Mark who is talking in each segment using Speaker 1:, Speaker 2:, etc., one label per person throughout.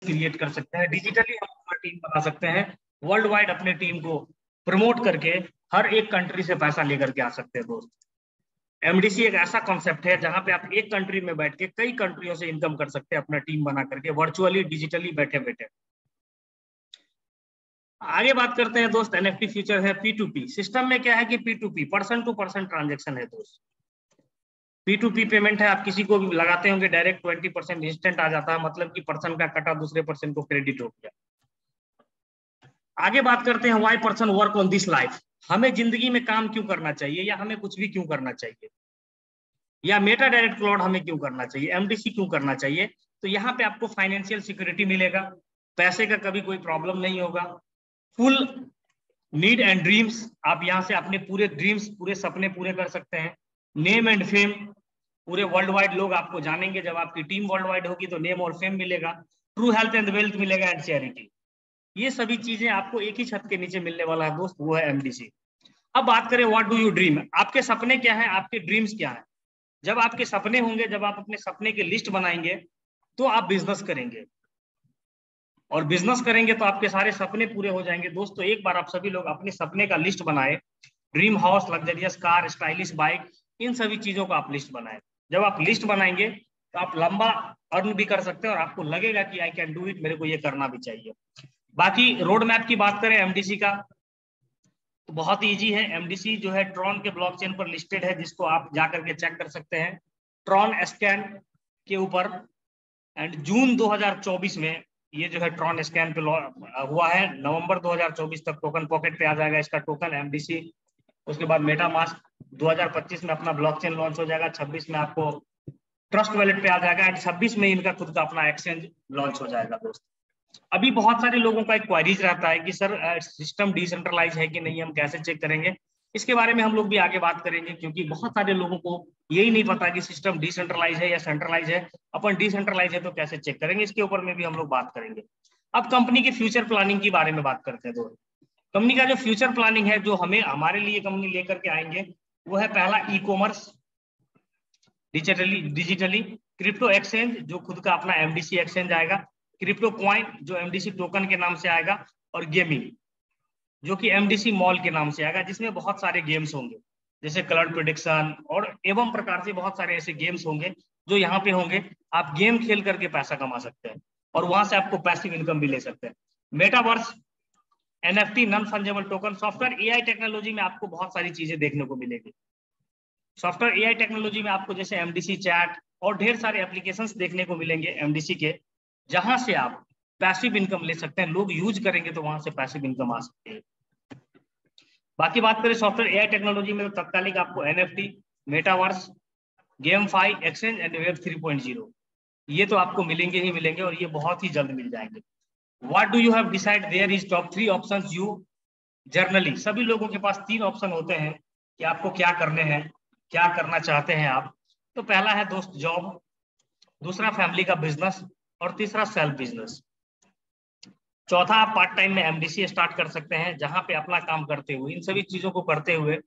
Speaker 1: Create कर सकते हैं, डिजिटली हम अपना टीम बना सकते हैं, वर्ल्ड वाइड अपने टीम को प्रमोट करके हर एक कंट्री से पैसा लेकर के आ सकते हैं दोस्त। एमडीसी एक ऐसा कॉन्सेप्ट है जहां पे आप एक कंट्री में बैठ के कई कंट्रियों से इनकम कर सकते हैं अपना टीम बना करके, वर्चुअली डिजिटली बैठे बैठे। आगे बात करते हैं दोस्त, एनएफटी फ्यूचर है P2P। सिस्टम में क्या है कि P2P, person to person transaction है दोस्त। P2P पेमेंट है, आप किसी को भी लगाते होंगे डायरेक्ट 20% इंस्टेंट आ जाता है, मतलब कि पर्सन का कटा दूसरे पर्सन को क्रेडिट हो गया। आगे बात करते हैं why person work on this life. हमें जिंदगी में काम क्यों करना चाहिए, या हमें कुछ भी क्यों करना चाहिए, या मेटा डायरेक्ट क्लाउड हमें क्यों करना चाहिए, एमडीसी क्यों करना चाहिए। तो यहाँ पे आपको फाइनेंशियल सिक्योरिटी मिलेगा, पैसे का कभी कोई प्रॉब्लम नहीं होगा, फुल नीड एंड ड्रीम्स, आप यहाँ से अपने पूरे ड्रीम्स, पूरे सपने पूरे कर सकते हैं। नेम एंड फेम, पूरे वर्ल्ड वाइड लोग आपको जानेंगे, जब आपकी टीम वर्ल्ड वाइड होगी तो नेम और फेम मिलेगा। ट्रू हेल्थ एंड वेल्थ मिलेगा एंड चैरिटी। ये सभी चीजें आपको एक ही छत के नीचे मिलने वाला है दोस्त, वो है एमडीसी। अब बात करें व्हाट डू यू ड्रीम, आपके सपने क्या है, आपके ड्रीम्स क्या है। जब आपके सपने होंगे, जब आप अपने सपने की लिस्ट बनाएंगे तो आप बिजनेस करेंगे, और बिजनेस करेंगे तो आपके सारे सपने पूरे हो जाएंगे दोस्त। तो एक बार आप सभी लोग अपने सपने का लिस्ट बनाए, dream house, luxurious car, stylish bike, इन सभी चीजों का आप लिस्ट बनाए। जब आप लिस्ट बनाएंगे तो आप लंबा अर्न भी कर सकते हैं, और आपको लगेगा कि आई कैन डू इट, मेरे को ये करना भी चाहिए। बाकी रोड मैप की बात करें एमडीसी का, तो बहुत इजी है। एमडीसी जो है ट्रॉन के ब्लॉकचेन पर लिस्टेड है, जिसको आप जाकर के चेक कर सकते हैं, ट्रॉन स्कैन के ऊपर। एंड जून 2024 में ये जो है ट्रॉन स्कैन पे हुआ है, नवंबर 2024 तक टोकन पॉकेट पे आ जाएगा इसका टोकन एमडीसी। उसके बाद मेटामास्क 2025 में अपना ब्लॉकचेन लॉन्च हो जाएगा, 26 में आपको ट्रस्ट वैलेट पे आ जाएगा, एंड 26 में इनका खुद का अपना एक्सचेंज लॉन्च हो जाएगा दोस्त। अभी बहुत सारे लोगों का एक क्वारीज रहता है कि सर सिस्टम डिसेंट्रलाइज है कि नहीं, हम कैसे चेक करेंगे। इसके बारे में हम लोग भी आगे बात करेंगे, क्योंकि बहुत सारे लोगों को यही नहीं पता कि सिस्टम डिसेंट्रलाइज है या सेंट्रलाइज है। अपन डिसेंट्रलाइज है तो कैसे चेक करेंगे, इसके ऊपर में भी हम लोग बात करेंगे। अब कंपनी की फ्यूचर प्लानिंग के बारे में बात करते हैं दोस्त। कंपनी का जो फ्यूचर प्लानिंग है, जो हमें हमारे लिए कंपनी लेकर के आएंगे, वो है पहला e commerce, digitally crypto exchange जो खुद का अपना एमडीसी एक्सचेंज आएगा, क्रिप्टो क्वाइन जो एमडीसी टोकन के नाम से आएगा, और गेमिंग जो कि एमडीसी मॉल के नाम से आएगा, जिसमें बहुत सारे गेम्स होंगे, जैसे कलर प्रेडिक्शन और एवं प्रकार से बहुत सारे ऐसे गेम्स होंगे जो यहाँ पे होंगे। आप गेम खेल करके पैसा कमा सकते हैं, और वहां से आपको पैसिव इनकम भी ले सकते हैं। Metaverse, NFT, non fungible token, software AI technology में आपको बहुत सारी चीजें देखने को मिलेगी। सॉफ्टवेयर एआई टेक्नोलॉजी में आपको जैसे एमडीसी चैट और ढेर सारे एप्लीकेशंस देखने को मिलेंगे एमडीसी के, जहां से आप पैसिव इनकम ले सकते हैं। लोग यूज करेंगे तो वहां से पैसिव इनकम आ सकती है। बाकी बात करें सॉफ्टवेयर एआई टेक्नोलॉजी में, तो तत्कालिक आपको NFT, metaverse, GameFi, exchange and web 3.0 ये तो आपको मिलेंगे ही मिलेंगे, और ये बहुत ही जल्द मिल जाएंगे। What do you have decide, there is top 3 options you generally. सभी लोगों के पास 3 ऑप्शन होते हैं कि आपको क्या करने हैं, क्या करना चाहते हैं आप। तो पहला है दोस्त जॉब, दूसरा फैमिली का बिजनेस, और तीसरा सेल्फ बिजनेस। चौथा आप पार्ट टाइम में एमडीसी स्टार्ट कर सकते हैं, जहां पे अपना काम करते हुए, इन सभी चीजों को करते हुए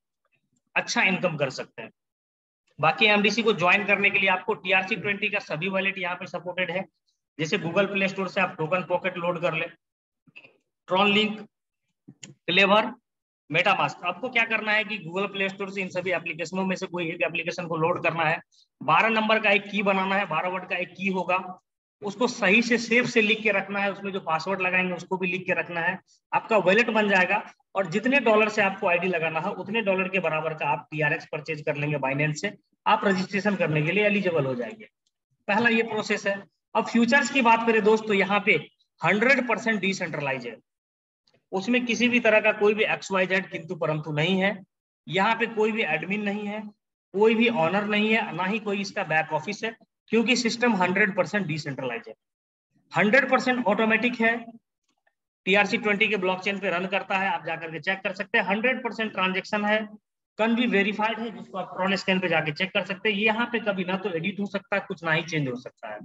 Speaker 1: अच्छा इनकम कर सकते हैं। बाकी एमडीसी को ज्वाइन करने के लिए आपको TRC20 का सभी वॉलेट यहाँ पे सपोर्टेड है। जैसे गूगल प्ले स्टोर से आप टोकन पॉकेट लोड कर ले, ट्रॉन लिंक, क्लेवर, मेटामास्क। आपको क्या करना है कि गूगल प्ले स्टोर से इन सभी एप्लीकेशनों में से कोई एक एप्लीकेशन को लोड करना है, 12 नंबर का एक की बनाना है, 12 वर्ड का एक की होगा, उसको सही से सेफ से लिख के रखना है, उसमें जो पासवर्ड लगाएंगे उसको भी लिख के रखना है। आपका वॉलेट बन जाएगा, और जितने डॉलर से आपको आईडी लगाना है उतने डॉलर के बराबर का आप TRX परचेज कर लेंगे बाइनेंस से, आप रजिस्ट्रेशन करने के लिए एलिजिबल हो जाएंगे। पहला ये प्रोसेस है। अब फ्यूचर्स की बात करें दोस्त, तो यहाँ पे 100% डिसेंट्रलाइज है, उसमें किसी भी तरह का कोई भी XYZ किंतु परंतु नहीं है। यहाँ पे कोई भी एडमिन नहीं है, कोई भी ऑनर नहीं है, ना ही कोई इसका बैक ऑफिस है, क्योंकि सिस्टम 100% डिसेंट्रलाइज है, 100% ऑटोमेटिक है। TRC20 के ब्लॉकचेन पे रन करता है, आप जाकर के चेक कर सकते हैं। 100% ट्रांजेक्शन है, कन भी वेरीफाइड है, जिसको आप ट्रॉन स्कैन पे जाके चेक कर सकते हैं। यहाँ पे कभी ना तो एडिट हो सकता है, कुछ ना ही चेंज हो सकता है।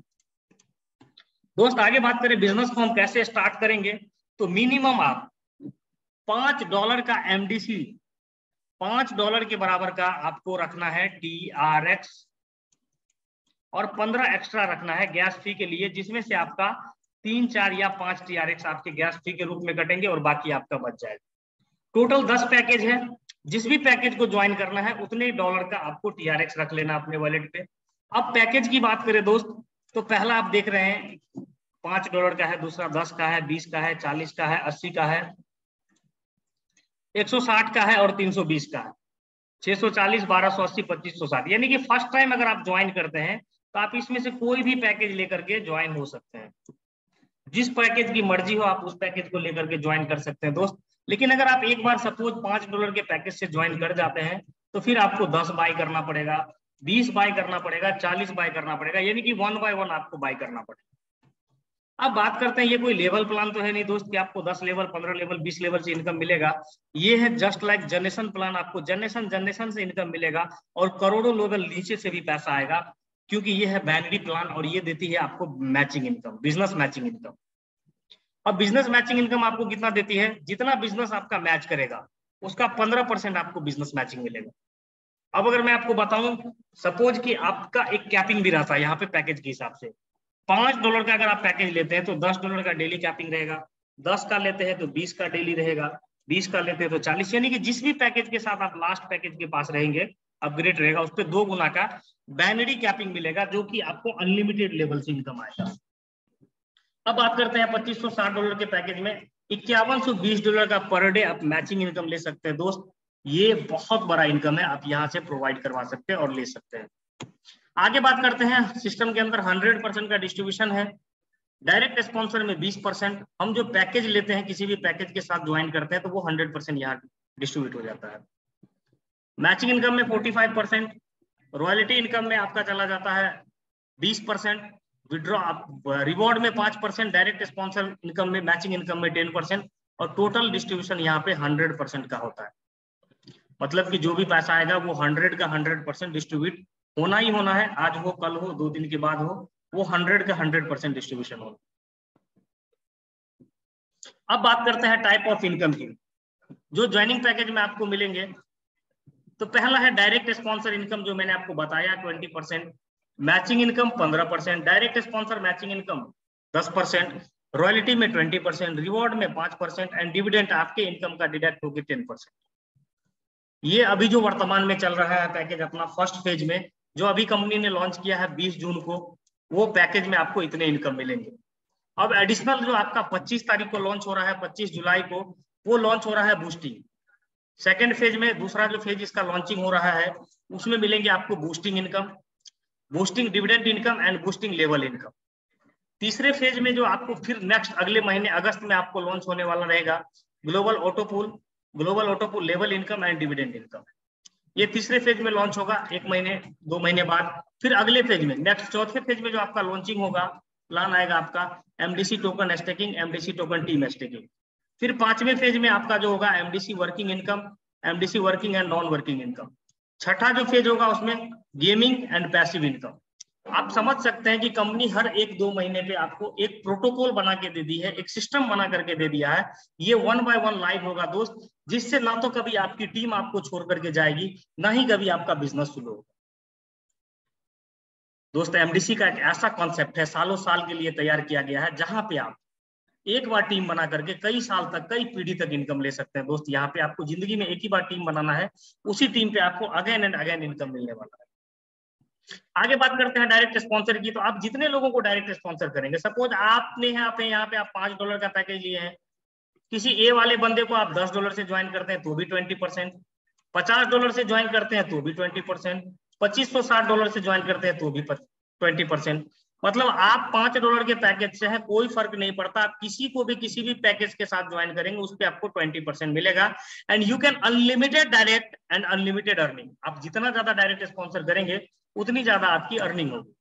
Speaker 1: दोस्त आगे बात करें बिजनेस को हम कैसे स्टार्ट करेंगे, तो मिनिमम आप $5 का एमडीसी, $5 के बराबर का आपको रखना है TRX, और 15 एक्स्ट्रा रखना है गैस फी के लिए, जिसमें से आपका 3, 4 या 5 TRX आपके गैस फी के रूप में कटेंगे और बाकी आपका बच जाएगा। टोटल 10 पैकेज है, जिस भी पैकेज को ज्वाइन करना है उतने डॉलर का आपको TRX रख लेना अपने वॉलेट पे। अब पैकेज की बात करें दोस्त, तो पहला आप देख रहे हैं $5 का है, दूसरा 10 का है, 20 का है, 40 का है, 80 का है, 160 का है और 320 का है, 640, 1280, 2560। यानी कि फर्स्ट टाइम अगर आप ज्वाइन करते हैं तो आप इसमें से कोई भी पैकेज लेकर के ज्वाइन हो सकते हैं। जिस पैकेज की मर्जी हो आप उस पैकेज को लेकर के ज्वाइन कर सकते हैं दोस्त। लेकिन अगर आप एक बार सपोज $5 के पैकेज से ज्वाइन कर जाते हैं तो फिर आपको 10 बाय करना पड़ेगा, 20 बाय करना पड़ेगा, 40 बाय करना पड़ेगा, यानी कि 1 बाय 1 आपको बाय करना पड़ेगा। अब बात करते हैं, ये कोई लेवल प्लान तो है नहीं दोस्त कि आपको 10 लेवल, 15 लेवल, 20 लेवल से इनकम मिलेगा। ये है जस्ट लाइक जनरेशन प्लान, आपको जनरेशन से इनकम मिलेगा और करोड़ों लेवल नीचे से भी पैसा आएगा, क्योंकि ये है बाइनरी प्लान और ये देती है आपको matching income, business matching income. अब बिजनेस मैचिंग इनकम आपको कितना देती है? जितना बिजनेस आपका मैच करेगा उसका 15% आपको बिजनेस मैचिंग मिलेगा। अब अगर मैं आपको बताऊं, सपोज कि आपका एक कैपिंग भी रहता है यहाँ पे पैकेज के हिसाब से, $5 का अगर आप पैकेज लेते हैं तो $10 का डेली कैपिंग रहेगा, 10 का लेते हैं तो 20 का डेली रहेगा, 20 का लेते हैं तो 40, यानी कि जिस भी पैकेज के साथ आप लास्ट पैकेज के पास रहेंगे अपग्रेड रहेगा, उस पर 2 गुना का बाइनरी कैपिंग मिलेगा, जो कि आपको अनलिमिटेड लेवल से इनकम आएगा। अब बात करते हैं $2560 के पैकेज में $5120 का पर डे आप मैचिंग इनकम ले सकते हैं दोस्त। ये बहुत बड़ा इनकम है, आप यहाँ से प्रोवाइड करवा सकते हैं और ले सकते हैं। आगे बात करते हैं, सिस्टम के अंदर 100% का डिस्ट्रीब्यूशन है, डायरेक्ट स्पॉन्सर में 20%। हम जो पैकेज लेते हैं किसी भी पैकेज के साथ ज्वाइन करते हैं तो वो 100% यहाँ डिस्ट्रीब्यूट हो जाता है। मैचिंग इनकम में 45%, रॉयल्टी इनकम में आपका चला जाता है 20%, विड्रॉ रिवॉर्ड में 5%, डायरेक्ट स्पॉन्सर इनकम में, मैचिंग इनकम में 10% और टोटल डिस्ट्रीब्यूशन यहाँ पे 100% का होता है। मतलब कि जो भी पैसा आएगा वो 100 का 100% डिस्ट्रीब्यूट होना ही होना है, आज हो, कल हो, 2 दिन के बाद हो, वो 100 का 100% डिस्ट्रीब्यूशन हो। अब बात करते हैं टाइप ऑफ इनकम की जो ज्वाइनिंग पैकेज में आपको मिलेंगे। तो पहला है डायरेक्ट स्पॉन्सर इनकम, जो मैंने आपको बताया 20%, matching income 15%, direct sponsor matching income 10%, royalty में 20%, रिवॉर्ड में 5% एंड डिविडेंड आपके इनकम का डिडक्ट होगी 10%। ये अभी जो वर्तमान में चल रहा है पैकेज अपना फर्स्ट फेज में, जो अभी कंपनी ने लॉन्च किया है 20 जून को, वो पैकेज में आपको इतने इनकम मिलेंगे। अब एडिशनल जो आपका 25 तारीख को लॉन्च हो रहा है, 25 जुलाई को, वो लॉन्च हो रहा है बूस्टिंग। सेकेंड फेज में, दूसरा जो फेज इसका लॉन्चिंग हो रहा है, उसमें मिलेंगे आपको boosting income, boosting dividend income and boosting level income. तीसरे फेज में जो आपको फिर नेक्स्ट अगले महीने अगस्त में आपको लॉन्च होने वाला रहेगा, global autopool level income and dividend income. ये तीसरे फेज में लॉन्च होगा 1 महीने 2 महीने बाद। फिर अगले फेज में, नेक्स्ट चौथे फेज में जो आपका लॉन्चिंग होगा, प्लान आएगा आपका MDC token staking, MDC token team staking. फिर 5वें फेज में आपका जो होगा MDC working income, MDC working and non working income. छठा जो फेज होगा उसमें गेमिंग एंड पैसिव इनकम। आप समझ सकते हैं कि कंपनी हर 1-2 महीने पे आपको एक प्रोटोकॉल बना के दे दी है, एक सिस्टम बना करके दे दिया है। ये 1 बाय 1 लाइव होगा दोस्त, जिससे ना तो कभी आपकी टीम आपको छोड़ करके जाएगी, ना ही कभी आपका बिजनेस शुरू होगा। दोस्त एमडीसी का एक ऐसा कॉन्सेप्ट है, सालों साल के लिए तैयार किया गया है, जहां पे आप एक बार टीम बना करके कई साल तक, कई पीढ़ी तक इनकम ले सकते हैं दोस्त। यहाँ पे आपको जिंदगी में एक ही बार टीम बनाना है, उसी टीम पे आपको अगेन एंड अगेन इनकम मिलने वाला है। आगे बात करते हैं डायरेक्ट स्पॉन्सर की। तो आप जितने लोगों को डायरेक्ट स्पॉन्सर करेंगे, सपोज आपने यहाँ पे आप $5 का पैकेज लिए हैं, किसी ए वाले बंदे को आप $10 से ज्वाइन करते हैं तो भी 20%, $50 से ज्वाइन करते हैं तो भी 20%, $2560 से ज्वाइन करते हैं तो भी 20%। मतलब आप $5 के पैकेज से है, कोई फर्क नहीं पड़ता, आप किसी को भी किसी भी पैकेज के साथ ज्वाइन करेंगे उस पर आपको 20% मिलेगा। And you can unlimited direct and unlimited earning. आप जितना ज्यादा डायरेक्ट स्पॉन्सर करेंगे उतनी ज्यादा आपकी अर्निंग होगी।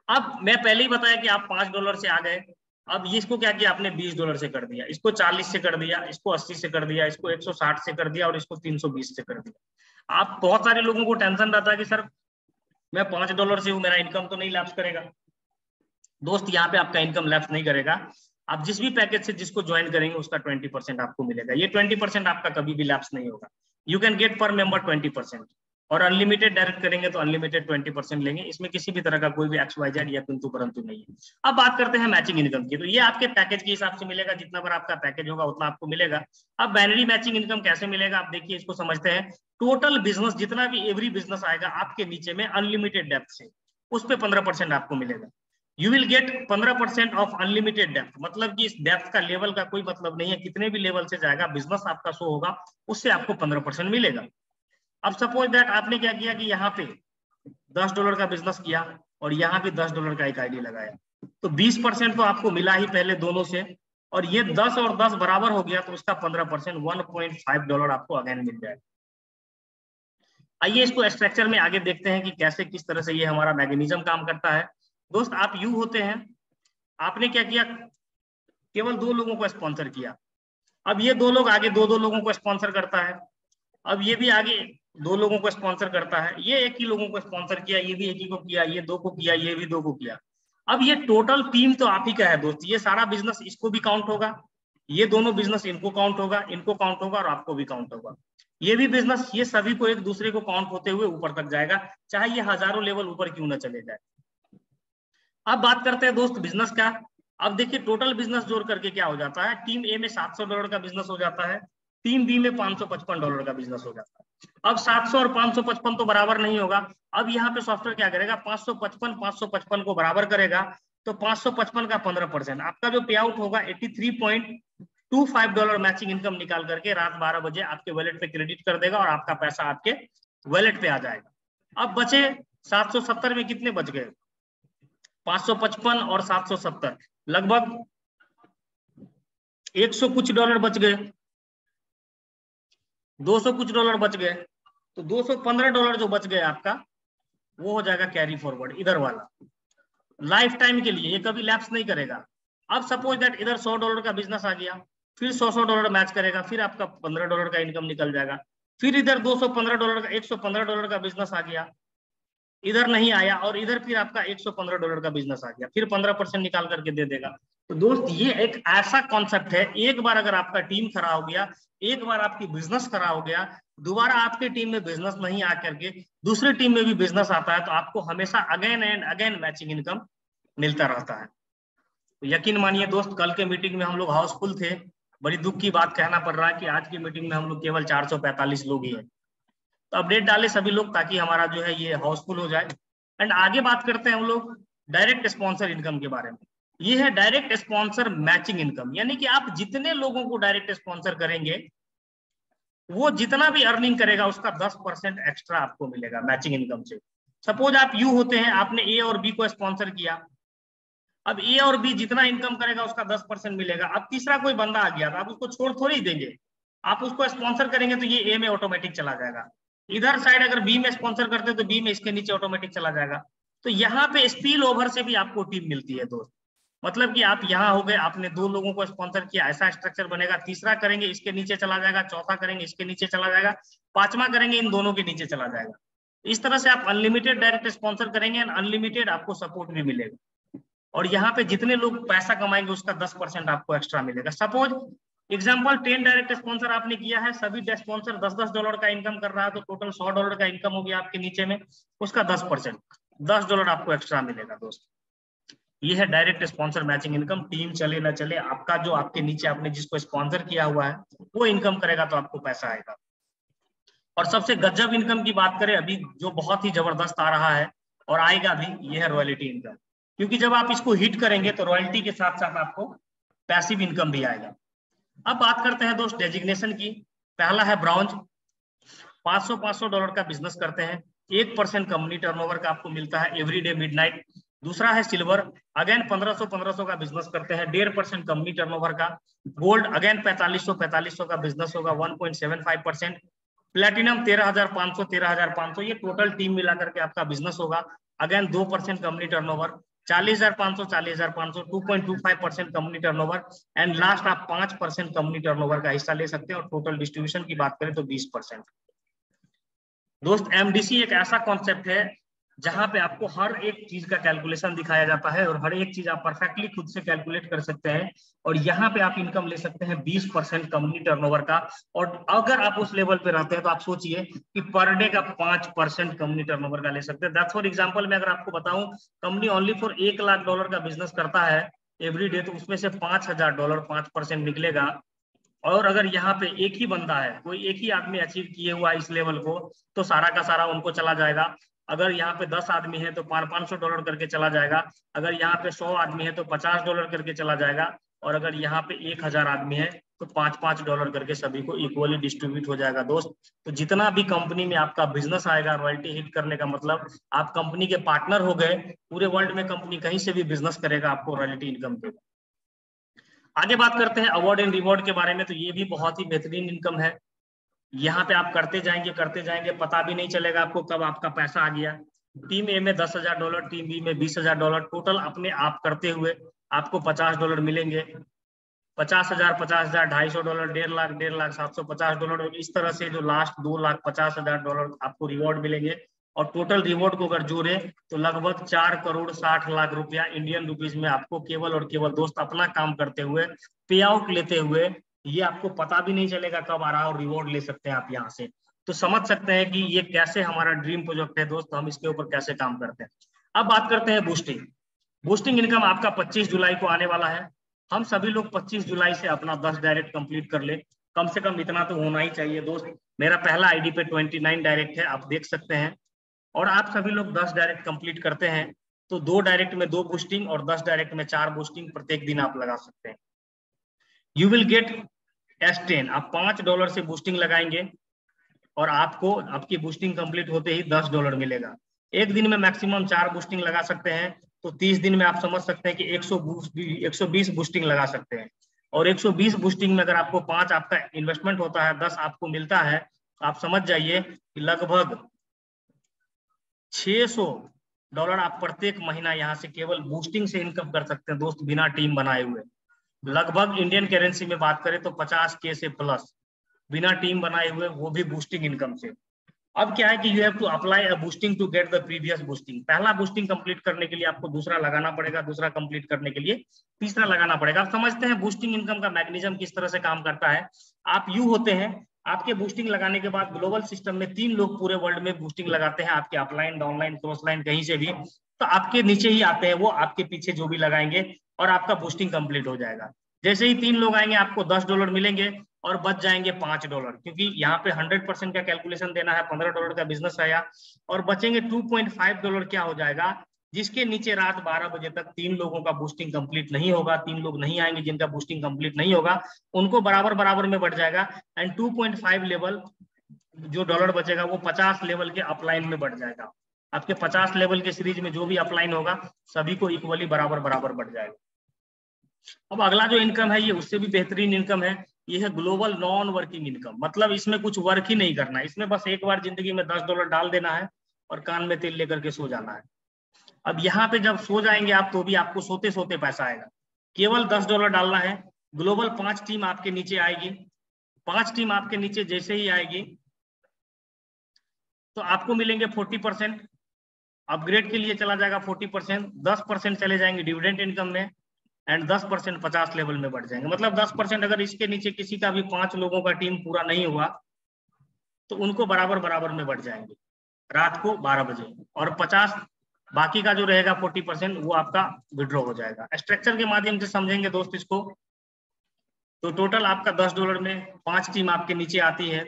Speaker 1: अब मैं पहले ही बताया कि आप $5 से आ गए, अब इसको क्या किया आपने, $20 से कर दिया, इसको 40 से कर दिया, इसको 80 से कर दिया, इसको 160 से कर दिया और इसको 320 से कर दिया। आप बहुत सारे लोगों को टेंशन रहता है कि सर मैं $5 से हूं, मेरा इनकम तो नहीं लैप्स करेगा। दोस्त यहाँ पे आपका इनकम लैप्स नहीं करेगा। आप जिस भी पैकेज से जिसको ज्वाइन करेंगे उसका 20% आपको मिलेगा। ये 20% आपका कभी भी लैप्स नहीं होगा। यू कैन गेट पर मेंबर 20%। और अनलिमिटेड डायरेक्ट करेंगे तो अनलिमिटेड 20% लेंगे। इसमें किसी भी तरह का कोई भी XYZ या किंतु परंतु नहीं है। अब बात करते हैं मैचिंग इनकम की, तो ये आपके पैकेज के हिसाब से मिलेगा, जितना बार आपका पैकेज होगा उतना आपको मिलेगा। अब बाइनरी मैचिंग इनकम कैसे मिलेगा, आप देखिए, इसको समझते हैं। टोटल बिजनेस जितना भी एवरी बिजनेस आएगा आपके नीचे में अनलिमिटेड डेप्थ से, उस पर 15% आपको मिलेगा। You will get 15% of unlimited depth, मतलब कि इस डेप्थ का लेवल का कोई मतलब नहीं है, कितने भी लेवल से जाएगा बिजनेस आपका शो होगा, उससे आपको 15% मिलेगा। अब सपोज दैट आपने क्या किया कि यहाँ पे $10 का बिजनेस किया और यहाँ पे $10 का एक आईडी लगाया, तो 20% तो आपको मिला ही पहले दोनों से, और ये 10 और 10 बराबर हो गया तो उसका 15% $1.5 आपको अगेन मिल जाएगा। आइए इसको स्ट्रक्चर में आगे देखते हैं कि कैसे किस तरह से ये हमारा मैकेनिज्म काम करता है। दोस्त आप यू होते हैं, आपने क्या किया, केवल 2 लोगों को स्पॉन्सर किया। अब ये 2 लोग आगे 2 लोगों को स्पॉन्सर करता है, अब ये भी आगे 2 लोगों को स्पॉन्सर करता है, ये 1 ही लोगों को स्पॉन्सर किया, ये भी 1 ही को किया, ये 2 को किया, ये भी 2 को किया। अब ये टोटल टीम तो आप ही का है दोस्त, ये सारा बिजनेस इसको भी काउंट होगा, ये दोनों बिजनेस इनको काउंट होगा, इनको काउंट होगा और आपको भी काउंट होगा। ये भी बिजनेस, ये सभी को एक दूसरे को काउंट होते हुए ऊपर तक जाएगा, चाहे ये हजारों लेवल ऊपर क्यों ना चले जाए। अब बात करते हैं दोस्त बिजनेस का। अब देखिए टोटल बिजनेस जोड़ करके क्या हो जाता है, टीम ए में $700 का बिजनेस हो जाता है, टीम बी में $555 का बिजनेस हो जाता है। अब 700 और 555 तो बराबर नहीं होगा, अब यहाँ पे सॉफ्टवेयर क्या करेगा, 555 को बराबर करेगा, तो 555 का 15%, आपका जो पे आउट होगा $83.25 मैचिंग इनकम निकाल करके रात 12 बजे आपके वॉलेट पे क्रेडिट कर देगा और आपका पैसा आपके वॉलेट पे आ जाएगा। अब बचे 770 में कितने बच गए, 555 और 770, लगभग 100 कुछ डॉलर बच गए, 200 कुछ डॉलर बच गए, तो $215 जो बच गए आपका, वो हो जाएगा कैरी फॉरवर्ड इधर वाला, लाइफ टाइम के लिए, ये कभी लैप्स नहीं करेगा। अब सपोज दैट इधर $100 का बिजनेस आ गया, फिर $100 मैच करेगा, फिर आपका $15 का इनकम निकल जाएगा, फिर इधर $215 का $115 का बिजनेस आ गया, इधर नहीं आया, और इधर फिर आपका $115 का बिजनेस आ गया, फिर 15% निकाल करके दे देगा। तो दोस्त ये एक ऐसा कॉन्सेप्ट है, एक बार अगर आपका टीम खड़ा हो गया, एक बार आपकी बिजनेस खड़ा हो गया, दोबारा आपके टीम में बिजनेस नहीं आकर के दूसरे टीम में भी बिजनेस आता है, तो आपको हमेशा again and again matching income मिलता रहता है। तो यकीन मानिए दोस्त, कल के मीटिंग में हम लोग हाउसफुल थे, बड़ी दुख की बात कहना पड़ रहा है कि आज की मीटिंग में हम लोग केवल 445 लोग ही हैं। तो अपडेट डाले सभी लोग ताकि हमारा जो है ये हाउसफुल हो जाए। एंड आगे बात करते हैं हम लोग डायरेक्ट स्पॉन्सर इनकम के बारे में। ये है डायरेक्ट स्पॉन्सर मैचिंग इनकम, यानी कि आप जितने लोगों को डायरेक्ट स्पॉन्सर करेंगे, वो जितना भी अर्निंग करेगा उसका 10% एक्स्ट्रा आपको मिलेगा मैचिंग इनकम से। सपोज आप यू होते हैं, आपने ए और बी को स्पॉन्सर किया, अब ए और बी जितना इनकम करेगा उसका 10% मिलेगा। अब तीसरा कोई बंदा आ गया, तो आप उसको छोड़ थोड़ी देंगे, आप उसको स्पॉन्सर करेंगे तो ये ए में ऑटोमेटिक चला जाएगा, इधर साइड अगर बी में स्पॉन्सर करते तो बी में इसके नीचे ऑटोमेटिक चला जाएगा। तो यहाँ पे स्पिल ओवर से भी आपको टीम मिलती है दोस्त, मतलब कि आप यहाँ हो गए, आपने 2 लोगों को स्पॉन्सर किया, ऐसा स्ट्रक्चर बनेगा, तीसरा करेंगे इसके नीचे चला जाएगा, चौथा करेंगे इसके नीचे चला जाएगा, 5वां करेंगे इन दोनों के नीचे चला जाएगा। इस तरह से आप अनलिमिटेड डायरेक्ट स्पॉन्सर करेंगे, अनलिमिटेड आपको सपोर्ट भी मिलेगा, और यहाँ पे जितने लोग पैसा कमाएंगे उसका 10% आपको एक्स्ट्रा मिलेगा। सपोज एग्जाम्पल 10 डायरेक्ट स्पॉन्सर आपने किया है, सभी स्पॉन्सर $10 का इनकम कर रहा है, तो टोटल $100 का इनकम हो गया आपके नीचे में, उसका 10% $10 आपको एक्स्ट्रा मिलेगा दोस्त। ये है direct sponsor matching income. Team चले ना चले, आपका जो आपके नीचे आपने जिसको स्पॉन्सर किया हुआ है वो इनकम करेगा तो आपको पैसा आएगा। और सबसे गजब इनकम की बात करें अभी जो बहुत ही जबरदस्त आ रहा है और आएगा भी, ये है रॉयल्टी इनकम, क्योंकि जब आप इसको हिट करेंगे तो रॉयल्टी के साथ साथ आपको पैसिव इनकम भी आएगा। अब बात करते हैं दोस्त डेजिग्नेशन की। पहला है ब्रॉन्ज, $500 का बिजनेस करते हैं, 1% कंपनी टर्नओवर का आपको मिलता है एवरीडे मिडनाइट। दूसरा है सिल्वर, अगेन 1500 का बिजनेस करते हैं, 1.5% कंपनी टर्नओवर का। गोल्ड अगेन 4500 का बिजनेस होगा, 1.75%। प्लेटिनम 13,500 ये टोटल टीम मिलाकर के आपका बिजनेस होगा, again 2% company turnover. 40,500 2.25% company turnover. And last आप 5% कंपनी टर्नओवर का हिस्सा ले सकते हैं, और टोटल डिस्ट्रीब्यूशन की बात करें तो 20%। दोस्त एमडीसी एक ऐसा कॉन्सेप्ट है जहां पे आपको हर एक चीज का कैलकुलेशन दिखाया जाता है और हर एक चीज आप परफेक्टली खुद से कैलकुलेट कर सकते हैं। और यहाँ पे आप इनकम ले सकते हैं 20% कंपनी टर्नओवर का। और अगर आप उस लेवल पे रहते हैं तो आप सोचिए कि पर डे का 5% कंपनी टर्नओवर का ले सकते हैं। दैट्स फॉर एग्जांपल मैं अगर आपको बताऊं, कंपनी ओनली फॉर $1 लाख का बिजनेस करता है एवरी डे, तो उसमें से $5,000 5% निकलेगा। और अगर यहाँ पे एक ही बंदा है, कोई एक ही आदमी अचीव किए हुआ इस लेवल को, तो सारा का सारा उनको चला जाएगा। अगर यहाँ पे 10 आदमी है तो $500 करके चला जाएगा। अगर यहाँ पे 100 आदमी है तो $50 करके चला जाएगा। और अगर यहाँ पे 1,000 आदमी है तो $5-5 करके सभी को इक्वली डिस्ट्रीब्यूट हो जाएगा दोस्त। तो जितना भी कंपनी में आपका बिजनेस आएगा, रॉयल्टी हिट करने का मतलब आप कंपनी के पार्टनर हो गए। पूरे वर्ल्ड में कंपनी कहीं से भी बिजनेस करेगा, आपको रॉयल्टी इनकम देगा। आगे बात करते हैं अवार्ड एंड रिवॉर्ड के बारे में। तो ये भी बहुत ही बेहतरीन इनकम है। यहाँ पे आप करते जाएंगे, पता भी नहीं चलेगा आपको कब आपका पैसा आ गया। टीम ए में $10,000, टीम बी में $20,000, टोटल अपने आप करते हुए आपको $50 मिलेंगे। 50,000, 50,000, $250, 1,50,000, 1,50,000, $750, और इस तरह से जो लास्ट $2,50,000 आपको रिवॉर्ड मिलेंगे। और टोटल रिवॉर्ड को अगर जोड़े तो लगभग 4,60,00,000 रुपया इंडियन रुपीज में आपको केवल और केवल दोस्त अपना काम करते हुए, पे आउट लेते हुए, ये आपको पता भी नहीं चलेगा कब आ रहा है, और रिवॉर्ड ले सकते हैं आप यहाँ से। तो समझ सकते हैं कि ये कैसे हमारा ड्रीम प्रोजेक्ट है दोस्त, हम इसके ऊपर कैसे काम करते हैं। अब बात करते हैं बूस्टिंग। बूस्टिंग इनकम आपका 25 जुलाई को आने वाला है। हम सभी लोग 25 जुलाई से अपना 10 डायरेक्ट कंप्लीट कर ले। कम से कम इतना तो होना ही चाहिए दोस्त। मेरा पहला आईडी पे 29 डायरेक्ट है, आप देख सकते हैं। और आप सभी लोग 10 डायरेक्ट कंप्लीट करते हैं तो 2 डायरेक्ट में 2 बूस्टिंग और 10 डायरेक्ट में 4 बूस्टिंग प्रत्येक दिन आप लगा सकते हैं। You will get S10। आप $5 से बूस्टिंग लगाएंगे और आपको आपकी बूस्टिंग कंप्लीट होते ही $10 मिलेगा। एक दिन में मैक्सिमम 4 बूस्टिंग लगा सकते हैं, तो 30 दिन में आप समझ सकते हैं कि 120 बूस्टिंग लगा सकते हैं। और 120 बूस्टिंग में अगर आपको 5 आपका इन्वेस्टमेंट होता है, 10 आपको मिलता है, तो आप समझ जाइए कि लगभग $600 आप प्रत्येक महीना यहाँ से केवल बूस्टिंग से इनकम कर सकते हैं दोस्त, बिना टीम बनाए हुए। लगभग इंडियन करेंसी में बात करें तो 50K से प्लस, बिना टीम बनाए हुए, वो भी बूस्टिंग इनकम से। अब क्या है कि you have to apply a boosting to get the previous boosting. पहला बूस्टिंग कंप्लीट करने के लिए आपको दूसरा लगाना पड़ेगा, दूसरा कंप्लीट करने के लिए तीसरा लगाना पड़ेगा। आप समझते हैं बूस्टिंग इनकम का मैकेनिज्म किस तरह से काम करता है। आप यू होते हैं, आपके बूस्टिंग लगाने के बाद ग्लोबल सिस्टम में 3 लोग पूरे वर्ल्ड में बूस्टिंग लगाते हैं, आपके अपलाइन, डाउनलाइन, क्रॉसलाइन, कहीं से भी। तो आपके नीचे ही आते हैं वो, आपके पीछे जो भी लगाएंगे, और आपका बूस्टिंग कंप्लीट हो जाएगा। जैसे ही 3 लोग आएंगे आपको $10 मिलेंगे और बच जाएंगे $5, क्योंकि यहाँ पे 100% का कैलकुलेशन देना है। $15 का बिजनेस आया और बचेंगे $2.5। क्या हो जाएगा, जिसके नीचे रात 12 बजे तक 3 लोगों का बूस्टिंग कंप्लीट नहीं होगा, 3 लोग नहीं आएंगे जिनका बूस्टिंग कंप्लीट नहीं होगा, उनको बराबर बराबर में बढ़ जाएगा। एंड 2.5 लेवल जो डॉलर बचेगा वो 50 लेवल के अपलाइन में बढ़ जाएगा। आपके 50 लेवल के सीरीज में जो भी अपलाइन होगा सभी को इक्वली बराबर बराबर बढ़ जाएगा। अब अगला जो इनकम है ये उससे भी बेहतरीन इनकम है। ये है ग्लोबल नॉन वर्किंग इनकम। मतलब इसमें कुछ वर्क ही नहीं करना है, इसमें बस एक बार जिंदगी में $10 डाल देना है और कान में तेल लेकर के सो जाना है। अब यहाँ पे जब सो जाएंगे आप तो भी आपको सोते सोते पैसा आएगा। केवल $10 डालना है। ग्लोबल 5 टीम आपके नीचे आएगी। 5 टीम आपके नीचे जैसे ही आएगी तो आपको मिलेंगे 40%। अपग्रेड के लिए चला जाएगा 40%, 10% चले जाएंगे डिविडेंड इनकम में, एंड 10% 50 लेवल में बढ़ जाएंगे। मतलब 10% अगर इसके नीचे किसी का भी 5 लोगों का टीम पूरा नहीं हुआ तो उनको बराबर बराबर में बढ़ जाएंगे रात को 12 बजे। और 50 बाकी का जो रहेगा 40% वो आपका विड्रॉ हो जाएगा। स्ट्रक्चर के माध्यम से समझेंगे दोस्त इसको। तो टोटल आपका $10 में 5 टीम आपके नीचे आती है।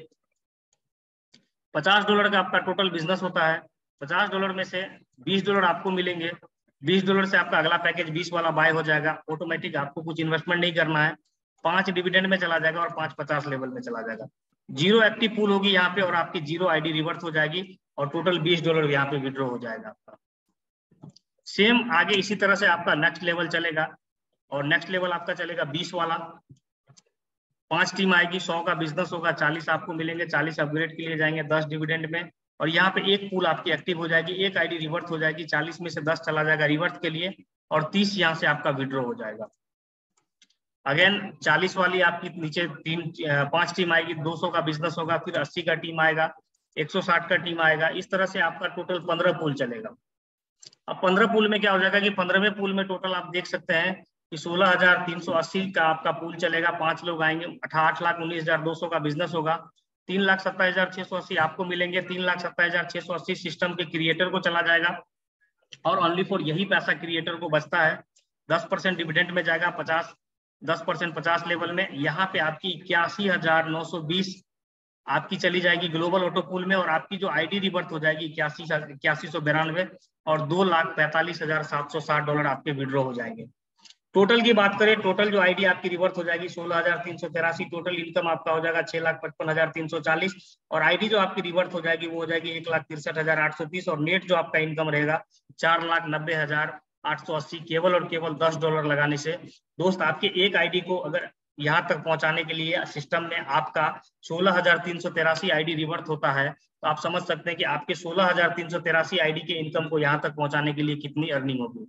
Speaker 1: $50 का आपका टोटल बिजनेस होता है। $50 में से $20 आपको मिलेंगे। $20 से आपका अगला पैकेज 20 वाला बाय हो जाएगा ऑटोमेटिक, आपको कुछ इन्वेस्टमेंट नहीं करना है। 5 डिविडेंड में चला जाएगा और 5 50 लेवल में चला जाएगा। 0 एक्टिव पूल होगी यहाँ पे और आपकी 0 आईडी रिवर्स हो जाएगी और टोटल $20 यहाँ पे विड्रॉ हो जाएगा आपका। सेम आगे इसी तरह से आपका नेक्स्ट लेवल चलेगा और नेक्स्ट लेवल आपका चलेगा 20 वाला। 5 टीम आएगी, 100 का बिजनेस होगा, 40 आपको मिलेंगे, 40 अपग्रेड के लिए जाएंगे, 10 डिविडेंड में। और यहाँ पे एक पूल आपकी एक्टिव हो जाएगी, एक आईडी रिवर्स हो जाएगी, 40 में से 10 चला जाएगा रिवर्स के लिए और 30 यहाँ से आपका विड्रॉ हो जाएगा। अगेन 40 वाली आपकी नीचे 5 टीम आएगी, 200 का बिजनेस होगा, फिर 80 का टीम आएगा, 160 का टीम आएगा। इस तरह से आपका टोटल 15 पूल चलेगा। अब 15 पूल में क्या हो जाएगा कि 15वें पूल में टोटल आप देख सकते हैं कि 16,380 का आपका पूल चलेगा। 5 लोग आएंगे, 8,19,200 का बिजनेस होगा। 3,27,680 आपको मिलेंगे। 3,27,680 सिस्टम के क्रिएटर को चला जाएगा और ओनली फॉर यही पैसा क्रिएटर को बचता है। 10% डिविडेंड में जाएगा, 10% 50 लेवल में। यहाँ पे आपकी 81,920 आपकी चली जाएगी ग्लोबल ऑटो पूल में, और आपकी जो आईडी रिवर्थ हो जाएगी 81,192 और $2,45,760 आपके विड्रॉ हो जाएंगे। टोटल की बात करें, टोटल जो आईडी आपकी रिवर्थ हो जाएगी 16,383, टोटल इनकम आपका हो जाएगा 6,55,340 और आईडी जो आपकी रिवर्थ हो जाएगी वो हो जाएगी 1,63,830 और नेट जो आपका इनकम रहेगा 4,90,880 केवल और केवल $10 लगाने से। दोस्त आपके एक आईडी को अगर यहाँ तक पहुंचाने के लिए सिस्टम में आपका 16,383 आईडी रिवर्थ होता है, तो आप समझ सकते हैं कि आपके 16,383 आईडी के इनकम को यहाँ तक पहुंचाने के लिए कितनी अर्निंग होगी।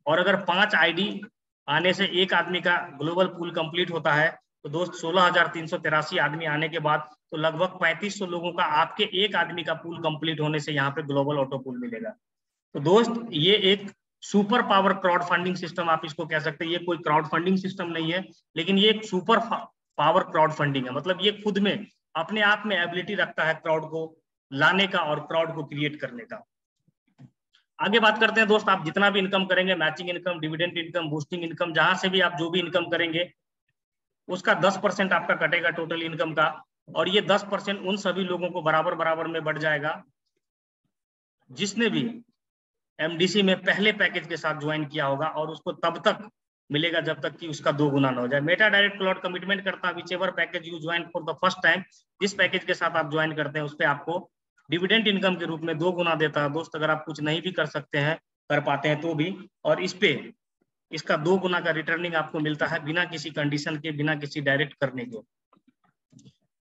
Speaker 1: और अगर 5 आईडी आने से एक आदमी का ग्लोबल पूल कंप्लीट होता है, तो दोस्त 16,383 आदमी आने के बाद तो लगभग 3500 लोगों का आपके एक आदमी का पूल कंप्लीट होने से यहाँ पे ग्लोबल ऑटो पूल मिलेगा। तो दोस्त ये एक super power crowd funding system आप इसको कह सकते हैं। ये कोई क्राउड फंडिंग सिस्टम नहीं है, लेकिन ये एक सुपर पावर क्राउड फंडिंग है। मतलब ये खुद में अपने आप में एबिलिटी रखता है क्राउड को लाने का और क्राउड को क्रिएट करने का। आगे बात करते हैं दोस्त, आप जितना भी इनकम करेंगे, matching income, dividend income, boosting income, जहां से भी आप जो भी इनकम करेंगे उसका 10% आपका कटेगा टोटल इनकम का, और ये 10% उन सभी लोगों को बराबर बराबर में बढ़ जाएगा जिसने भी एमडीसी में पहले पैकेज के साथ ज्वाइन किया होगा, और उसको तब तक मिलेगा जब तक कि उसका 2 गुना ना हो जाए। मेटा डायरेक्ट क्लाउड कमिटमेंट करता है whichever package you join for the first time, जिस पैकेज के साथ आप ज्वाइन करते हैं उस पर आपको डिविडेंड इनकम के रूप में 2 गुना देता है। दोस्त अगर आप कुछ नहीं भी कर सकते हैं, कर पाते हैं तो भी, और इस पे इसका 2 गुना का रिटर्निंग आपको मिलता है बिना किसी कंडीशन के, बिना किसी डायरेक्ट करने के।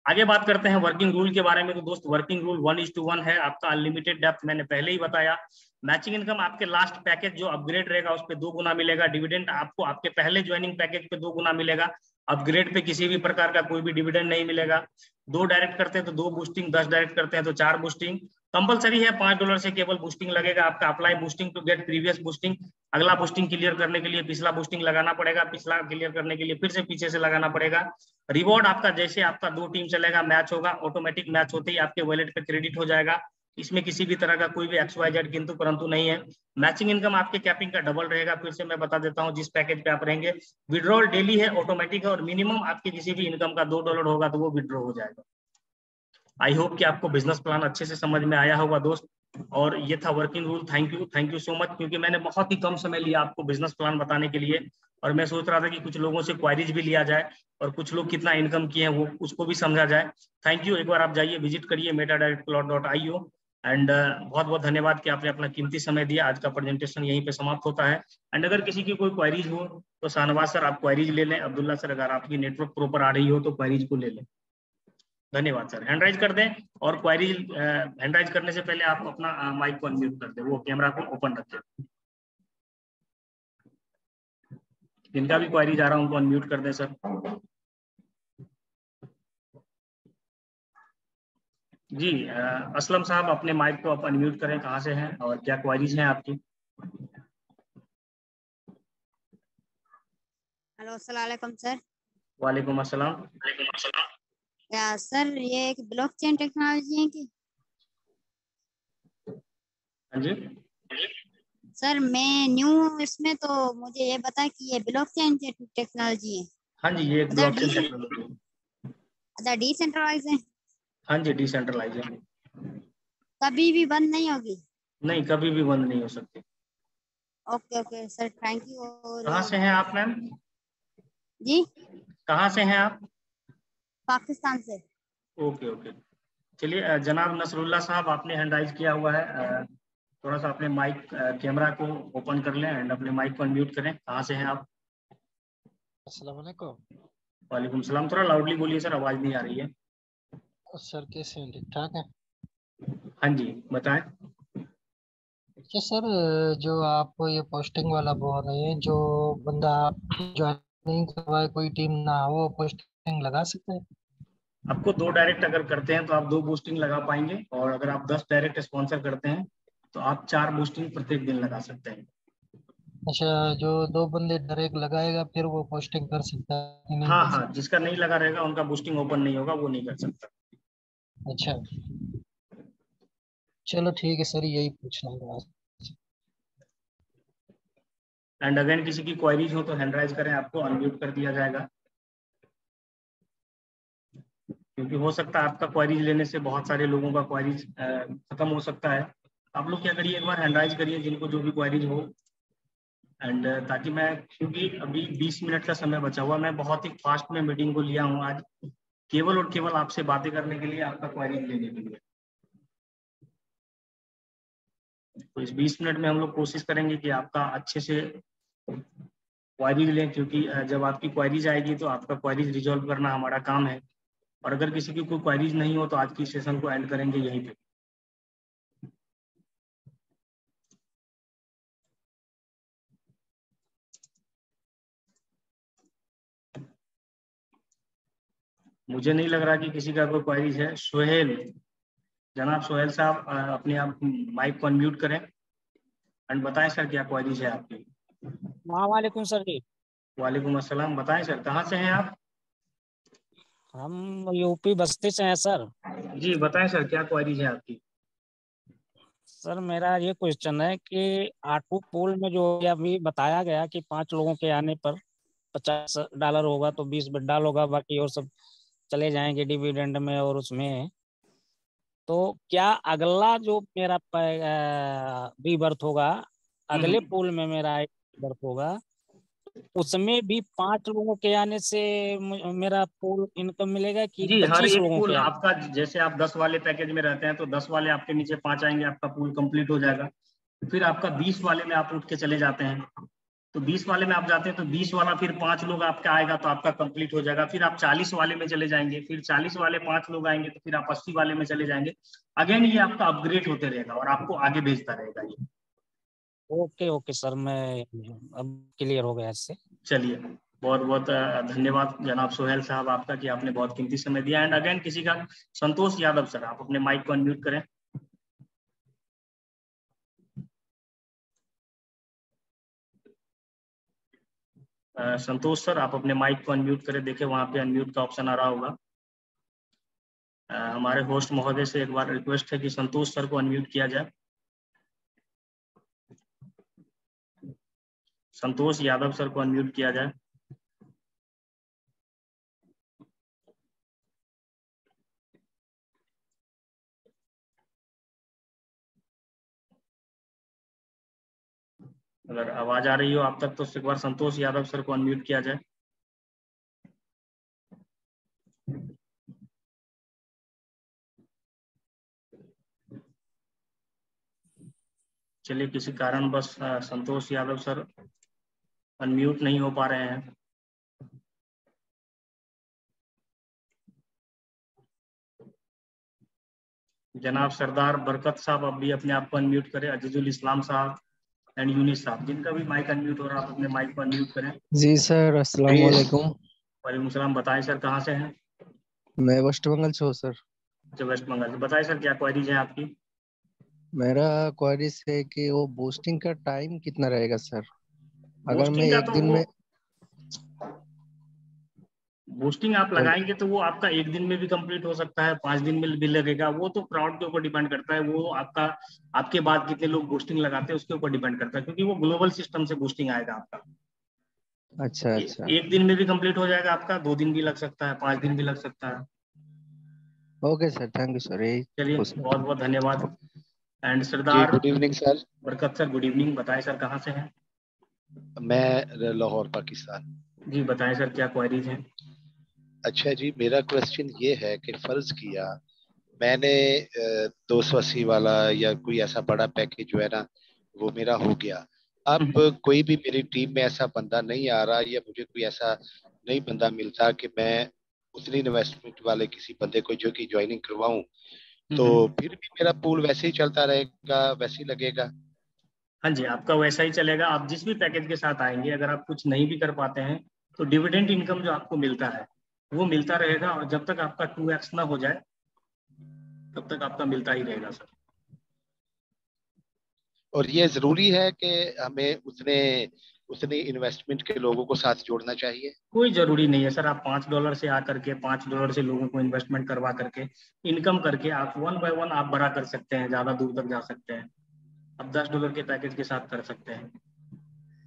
Speaker 1: आगे बात करते हैं वर्किंग रूल के बारे में। तो दोस्त वर्किंग रूल 1:1 है आपका। अनलिमिटेड डेप्थ मैंने पहले ही बताया। मैचिंग इनकम आपके लास्ट पैकेज जो अपग्रेड रहेगा उस पर 2 गुना मिलेगा। डिविडेंड आपको आपके पहले ज्वाइनिंग पैकेज पे 2 गुना मिलेगा। अपग्रेड पे किसी भी प्रकार का कोई भी डिविडेंड नहीं मिलेगा। 2 डायरेक्ट करते हैं तो 2 बूस्टिंग, 10 डायरेक्ट करते हैं तो 4 बूस्टिंग। कंपलसरी है $5 से केवल बूस्टिंग लगेगा आपका। Apply boosting to get previous boosting. अगला बूस्टिंग क्लियर करने के लिए पिछला बूस्टिंग लगाना पड़ेगा, पिछला क्लियर करने के लिए फिर से पीछे से लगाना पड़ेगा। रिवॉर्ड आपका जैसे आपका 2 टीम चलेगा, मैच होगा, ऑटोमेटिक मैच होते ही आपके वॉलेट पे क्रेडिट हो जाएगा। इसमें किसी भी तरह का कोई भी XYZ किंतु परंतु नहीं है। मैचिंग इनकम आपके कैपिंग का डबल रहेगा। फिर से मैं बता देता हूं जिस पैकेज पे आप रहेंगे। विड्रॉल डेली है, ऑटोमेटिक है, और मिनिमम आपके किसी भी इनकम का $2 होगा तो वो विड्रॉ हो जाएगा। आई होप कि आपको बिजनेस प्लान अच्छे से समझ में आया होगा दोस्त, और ये था working rule. Thank you so much, क्योंकि मैंने बहुत ही कम समय लिया आपको बिजनेस प्लान बताने के लिए, और मैं सोच रहा था कि कुछ लोगों से क्वारीज भी लिया जाए और कुछ लोग कितना इनकम किए हैं वो उसको भी समझा जाए। Thank you. एक बार आप जाइए, विजिट करिए metadirectcloud.io, एंड बहुत बहुत धन्यवाद कि आपने अपना कीमती समय दिया। आज का प्रेजेंटेशन यहीं पे समाप्त होता है। एंड अगर किसी की कोई क्वारीज हो तो शाहनवाज सर आप क्वारीज ले लें, अब्दुल्ला सर अगर आपकी नेटवर्क प्रॉपर आ रही हो तो क्वारीज को ले लें। धन्यवाद सर। हैंड राइज कर दें, और क्वारी हैंड राइज करने से पहले आप अपना माइक को अनम्यूट कर दें, वो कैमरा को ओपन रखें। जिनका भी क्वारी जा रहा है उनको अनम्यूट कर दें सर। जी असलम साहब अपने माइक को आप अनम्यूट करें, कहाँ से हैं और क्या क्वारीज हैं आपकी।
Speaker 2: हेलो, अस्सलाम वालेकुम सर।
Speaker 1: वालेकुम अस्सलाम।
Speaker 2: क्या सर ये एक ब्लॉकचेन टेक्नोलॉजी है कि?
Speaker 1: हाँ जी
Speaker 2: सर मैं न्यू हूँ इसमें, तो मुझे ये बता कि ये ब्लॉकचेन टेक्नोलॉजी है।
Speaker 1: हाँ जी, ये एक ब्लॉकचेन टेक्नोलॉजी है।
Speaker 2: अदर डिसेंट्रलाइज है?
Speaker 1: हाँ जी, डिसेंट्रलाइज है।
Speaker 2: कभी भी बंद नहीं होगी?
Speaker 1: नहीं, कभी भी बंद नहीं हो सकती।
Speaker 2: Okay okay sir, thank you. और
Speaker 1: कहाँ से हैं आप मैम?
Speaker 2: जी,
Speaker 1: कहाँ से हैं आप?
Speaker 2: पाकिस्तान से।
Speaker 1: ओके ओके, चलिए जनाब नसरुल्ला साहब आपने हैंड राइज किया हुआ है। थोड़ा सा अपने माइक कैमरा को ओपन कर लें एंड अपने माइक को अनम्यूट करें। कहाँ से हैं आप?
Speaker 3: अस्सलाम वालेकुम।
Speaker 1: वालेकुम सलाम। थोड़ा लाउडली बोलिए सर, आवाज नहीं आ रही है।
Speaker 3: सर कैसे हैं, ठीक ठाक हैं?
Speaker 1: हाँ जी बताएं।
Speaker 3: अच्छा सर, जो आप ये पोस्टिंग वाला बोल रहे हैं, जो बंदा ज्वाइन नहीं करवाए, कोई टीम ना हो, वो पोस्टिंग लगा सकता है?
Speaker 1: आपको 2 डायरेक्ट अगर करते हैं तो आप 2 बूस्टिंग लगा पाएंगे, और अगर आप 10 डायरेक्ट स्पॉन्सर करते हैं तो आप 4 बूस्टिंग प्रत्येक दिन लगा सकते हैं।
Speaker 3: अच्छा, जो 2 बंदे डायरेक्ट लगाएगा फिर वो पोस्टिंग कर सकता है कि नहीं
Speaker 1: हाँ
Speaker 3: कर
Speaker 1: हाँ,
Speaker 3: सकता?
Speaker 1: जिसका नहीं लगा रहेगा उनका बूस्टिंग ओपन नहीं होगा, वो नहीं कर सकता।
Speaker 3: अच्छा, चलो ठीक है सर, यही पूछना था।
Speaker 1: एंड अगेन किसी की क्वायरीज हो तो हैंड राइज करें, आपको अनम्यूट कर दिया जाएगा, क्योंकि हो सकता है आपका क्वायरीज लेने से बहुत सारे लोगों का क्वायरीज खत्म हो सकता है। आप लोग क्या करिए, एक बार हैंड राइज करिए जिनको जो भी क्वायरीज हो, एंड ताकि मैं, क्योंकि अभी 20 मिनट का समय बचा हुआ, मैं बहुत ही फास्ट में मीटिंग को लिया हूँ आज, केवल और केवल आपसे बातें करने के लिए, आपका क्वायरीज लेने के लिए। तो इस 20 मिनट में हम लोग कोशिश करेंगे कि आपका अच्छे से क्वायरीज लें, क्योंकि जब आपकी क्वायरीज आएगी तो आपका क्वायरीज रिजॉल्व करना हमारा काम है। और अगर किसी की कोई क्वायरीज नहीं हो तो आज की सेशन को एंड करेंगे यहीं पे। मुझे नहीं लग रहा कि किसी का कोई क्वायरीज है। सोहेल, जनाब सोहेल साहब, अपने आप माइक को अनम्यूट करें एंड बताएं सर क्या क्वायरीज है आपकी।
Speaker 4: वालेकुम सर जी।
Speaker 1: वालेकुम अस्सलाम, बताएं सर कहाँ से हैं आप?
Speaker 4: हम यूपी बस्ती से हैं सर।
Speaker 1: जी बताएं सर क्या क्वायरीज है आपकी।
Speaker 4: सर मेरा ये क्वेश्चन है कि आटू पूल में जो ये अभी बताया गया कि 5 लोगों के आने पर $50 होगा, तो 20 विड्रॉल होगा, बाकी और सब चले जाएंगे डिविडेंड में और उसमें। तो क्या अगला जो मेरा रीबर्थ होगा, अगले पूल में मेरा बर्थ होगा, उसमें भी 5 लोगों के आने से मेरा पूल इनकम मिलेगा कि
Speaker 1: जी, हर
Speaker 4: 25
Speaker 1: एक
Speaker 4: लोगों के
Speaker 1: पूल
Speaker 4: आने?
Speaker 1: आपका, जैसे आप 10 वाले पैकेज में रहते हैं तो 10 वाले आपके नीचे 5 आएंगे, आपका पूल कंप्लीट हो जाएगा। फिर आपका 20 वाले में आप उठ के चले जाते हैं, तो 20 वाले में आप जाते हैं तो 20 वाला फिर 5 लोग आपका आएगा तो आपका कंप्लीट हो जाएगा। फिर आप 40 वाले में चले जाएंगे, फिर 40 वाले 5 लोग आएंगे तो फिर आप 80 वाले में चले जाएंगे। अगेन ये आपका अपग्रेड होते रहेगा और आपको आगे भेजता रहेगा ये।
Speaker 4: ओके ओके सर, मैं अब क्लियर हो गया इससे।
Speaker 1: चलिए, बहुत बहुत धन्यवाद जनाब सोहेल साहब आपका, कि आपने बहुत कीमती समय दिया। एंड अगेन किसी का, संतोष यादव सर, आप अपने माइक को अनम्यूट करें। संतोष सर, आप अपने माइक को अनम्यूट करें, देखें वहां पे अनम्यूट का ऑप्शन आ रहा होगा। हमारे होस्ट महोदय से एक बार रिक्वेस्ट है कि संतोष सर को अनम्यूट किया जाए। संतोष यादव सर को अनम्यूट किया जाए। अगर आवाज आ रही हो आप तक तो एक बार संतोष यादव सर को अनम्यूट किया जाए। चलिए, किसी कारण बस संतोष यादव सर अनम्यूट नहीं हो पा रहे हैं। जनाब सरदार बरकत साहब, अब भी अपने आप को अनम्यूट करें। अजीजुल इस्लाम साहब एंड यूनिस साहब, जिनका भी माइक अनम्यूट हो रहा है आप अपने माइक को अनम्यूट करें।
Speaker 5: जी सर, अस्सलाम वालेकुम।
Speaker 1: वालेकुम सलाम, बताएं सर कहाँ से हैं?
Speaker 5: मैं वेस्ट बंगाल से हूँ सर।
Speaker 1: अच्छा, वेस्ट बंगाल से। बताएं सर क्या क्वारीज है आपकी।
Speaker 5: मेरा क्वेरीज है कि वो बूस्टिंग का टाइम कितना रहेगा सर? अगर मैं
Speaker 1: बूस्टिंग का
Speaker 5: एक
Speaker 1: तो
Speaker 5: दिन
Speaker 1: वो,
Speaker 5: में
Speaker 1: बूस्टिंग आप
Speaker 5: बोल
Speaker 1: लगाएंगे तो वो आपका 1 दिन में भी कंप्लीट हो सकता है, 5 दिन में भी लगेगा। वो तो क्राउड के ऊपर डिपेंड करता है, वो आपका, आपके बाद कितने लोग बूस्टिंग लगाते हैं उसके ऊपर डिपेंड करता है, क्योंकि वो ग्लोबल सिस्टम से बूस्टिंग आएगा आपका।
Speaker 5: अच्छा अच्छा,
Speaker 1: 1 दिन में भी कंप्लीट हो जाएगा आपका, 2 दिन भी लग सकता है, 5 दिन भी लग सकता है।
Speaker 5: Okay sir, thank you sir, यही
Speaker 1: चलिए,
Speaker 5: पूछना
Speaker 1: बहुत
Speaker 5: था।
Speaker 1: बहुत धन्यवाद। एंड
Speaker 6: जी
Speaker 1: सरदार
Speaker 6: good evening sir.
Speaker 1: Barkat sir, good evening. बताएं सर कहाँ से हैं?
Speaker 6: मैं लाहौर पाकिस्तान।
Speaker 1: जी बताएं सर क्या क्वारीज हैं।
Speaker 6: अच्छा जी, मेरा क्वेश्चन ये है कि फर्ज किया मैंने 280 वाला या कोई ऐसा बड़ा पैकेज जो है ना वो मेरा हो गया। अब कोई भी मेरी टीम में ऐसा बंदा नहीं आ रहा या मुझे कोई ऐसा नहीं बंदा मिलता कि मैं उतनी इन्वेस्टमेंट वाले किसी बंदे को जो कि ज्वाइनिंग करवाऊं, तो फिर भी मेरा पूल वैसे ही चलता रहेगा, वैसे ही लगेगा?
Speaker 1: हाँ जी, आपका वैसा ही चलेगा। आप जिस भी पैकेज के साथ आएंगे, अगर आप कुछ नहीं भी कर पाते हैं तो डिविडेंड इनकम जो आपको मिलता है वो मिलता रहेगा, और जब तक आपका 2x ना हो जाए तब तक आपका मिलता ही रहेगा सर।
Speaker 6: और ये जरूरी है कि हमें उतने उतने इन्वेस्टमेंट के लोगों को साथ जोड़ना चाहिए?
Speaker 1: कोई जरूरी नहीं है सर, आप $5 से आकर के $5 से लोगों को इन्वेस्टमेंट करवा करके इनकम करके आप 1 बाय 1 आप बड़ा कर सकते हैं, ज्यादा दूर तक जा सकते हैं। आप $10 के पैकेज के साथ कर सकते हैं।